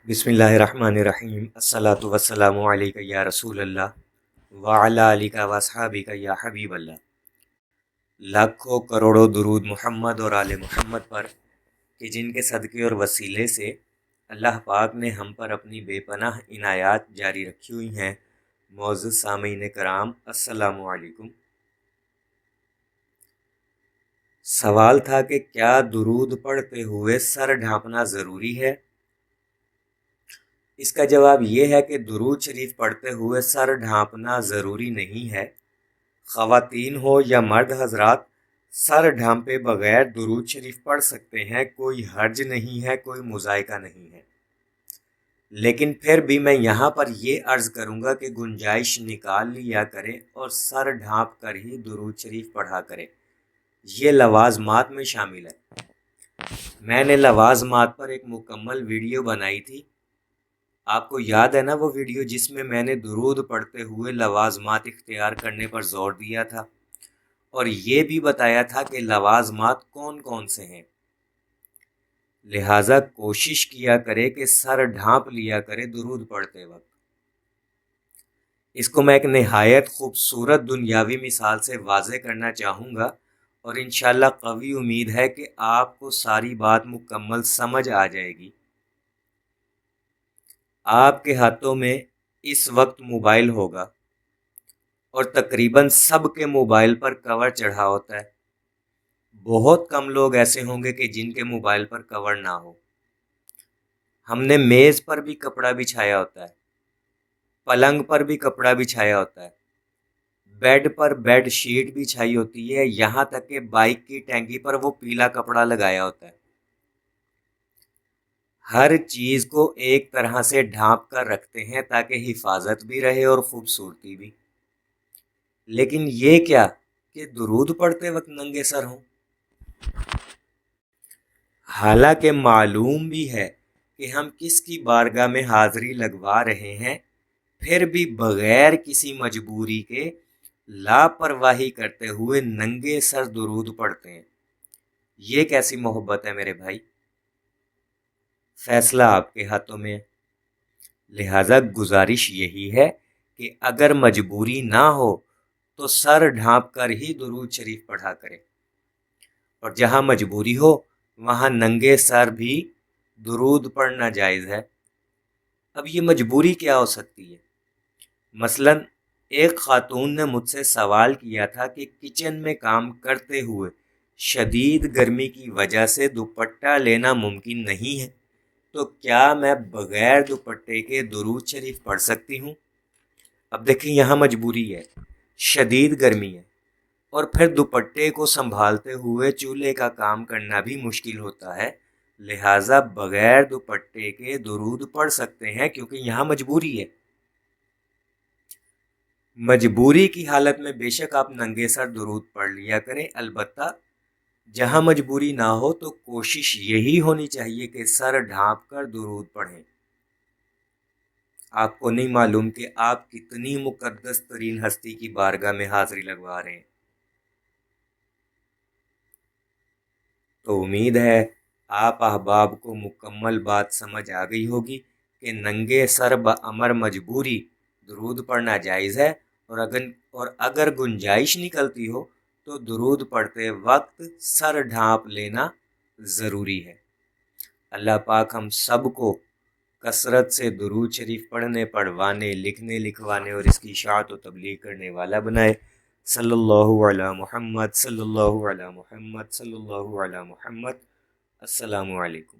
بسم اللہ الرحمن الرحیم الصلاۃ والسلام علیک یا رسول اللہ وعلی آلک و اصحابک یا حبیب اللہ۔ لاکھوں کروڑوں درود محمد اور آل محمد پر کہ جن کے صدقے اور وسیلے سے اللہ پاک نے ہم پر اپنی بے پناہ عنایات جاری رکھی ہوئی ہیں۔ معزز سامعین کرام، السلام علیکم۔ سوال تھا کہ کیا درود پڑھتے ہوئے سر ڈھانپنا ضروری ہے؟ اس کا جواب یہ ہے کہ درود شریف پڑھتے ہوئے سر ڈھانپنا ضروری نہیں ہے۔ خواتین ہو یا مرد حضرات سر ڈھانپے بغیر درود شریف پڑھ سکتے ہیں، کوئی حرج نہیں ہے، کوئی مضائقہ نہیں ہے۔ لیکن پھر بھی میں یہاں پر یہ عرض کروں گا کہ گنجائش نکال لیا کریں اور سر ڈھانپ کر ہی درود شریف پڑھا کریں۔ یہ لوازمات میں شامل ہے۔ میں نے لوازمات پر ایک مکمل ویڈیو بنائی تھی، آپ کو یاد ہے نا وہ ویڈیو جس میں میں نے درود پڑھتے ہوئے لوازمات اختیار کرنے پر زور دیا تھا اور یہ بھی بتایا تھا کہ لوازمات کون کون سے ہیں۔ لہٰذا کوشش کیا کرے کہ سر ڈھانپ لیا کرے درود پڑھتے وقت۔ اس کو میں ایک نہایت خوبصورت دنیاوی مثال سے واضح کرنا چاہوں گا اور انشاءاللہ قوی امید ہے کہ آپ کو ساری بات مکمل سمجھ آ جائے گی۔ آپ کے ہاتھوں میں اس وقت موبائل ہوگا اور تقریباً سب کے موبائل پر کور چڑھا ہوتا ہے۔ بہت کم لوگ ایسے ہوں گے کہ جن کے موبائل پر کور نہ ہو۔ ہم نے میز پر بھی کپڑا بچھایا ہوتا ہے، پلنگ پر بھی کپڑا بچھایا ہوتا ہے، بیڈ پر بیڈ شیٹ بچھائی ہوتی ہے، یہاں تک کہ بائک کی ٹینکی پر وہ پیلا کپڑا لگایا ہوتا ہے۔ ہر چیز کو ایک طرح سے ڈھانپ کر رکھتے ہیں تاکہ حفاظت بھی رہے اور خوبصورتی بھی۔ لیکن یہ کیا کہ درود پڑھتے وقت ننگے سر ہوں؟ حالانکہ معلوم بھی ہے کہ ہم کس کی بارگاہ میں حاضری لگوا رہے ہیں، پھر بھی بغیر کسی مجبوری کے لاپرواہی کرتے ہوئے ننگے سر درود پڑھتے ہیں۔ یہ کیسی محبت ہے میرے بھائی؟ فیصلہ آپ کے ہاتھوں میں ہے۔ لہٰذا گزارش یہی ہے کہ اگر مجبوری نہ ہو تو سر ڈھانپ کر ہی درود شریف پڑھا کرے، اور جہاں مجبوری ہو وہاں ننگے سر بھی درود پڑھنا جائز ہے۔ اب یہ مجبوری کیا ہو سکتی ہے؟ مثلاً ایک خاتون نے مجھ سے سوال کیا تھا کہ کچن میں کام کرتے ہوئے شدید گرمی کی وجہ سے دوپٹہ لینا ممکن نہیں ہے، تو کیا میں بغیر دوپٹے کے درود شریف پڑھ سکتی ہوں؟ اب دیکھیں یہاں مجبوری ہے، شدید گرمی ہے، اور پھر دوپٹے کو سنبھالتے ہوئے چولہے کا کام کرنا بھی مشکل ہوتا ہے۔ لہٰذا بغیر دوپٹے کے درود پڑھ سکتے ہیں کیونکہ یہاں مجبوری ہے۔ مجبوری کی حالت میں بے شک آپ ننگے سر درود پڑھ لیا کریں، البتہ جہاں مجبوری نہ ہو تو کوشش یہی ہونی چاہیے کہ سر ڈھانپ کر درود پڑھیں۔ آپ کو نہیں معلوم کہ آپ کتنی مقدس ترین ہستی کی بارگاہ میں حاضری لگوا رہے ہیں۔ تو امید ہے آپ احباب کو مکمل بات سمجھ آ گئی ہوگی کہ ننگے سر بامر مجبوری درود پڑھنا جائز ہے، اور اگر گنجائش نکلتی ہو تو درود پڑھتے وقت سر ڈھانپ لینا ضروری ہے۔ اللہ پاک ہم سب کو کثرت سے درود شریف پڑھنے، پڑھوانے، لکھنے، لکھوانے اور اس کی اشاعت و تبلیغ کرنے والا بنائے۔ صلی اللہ علی محمد، صلی اللہ علی محمد، صلی اللہ علی محمد۔ السلام علیکم۔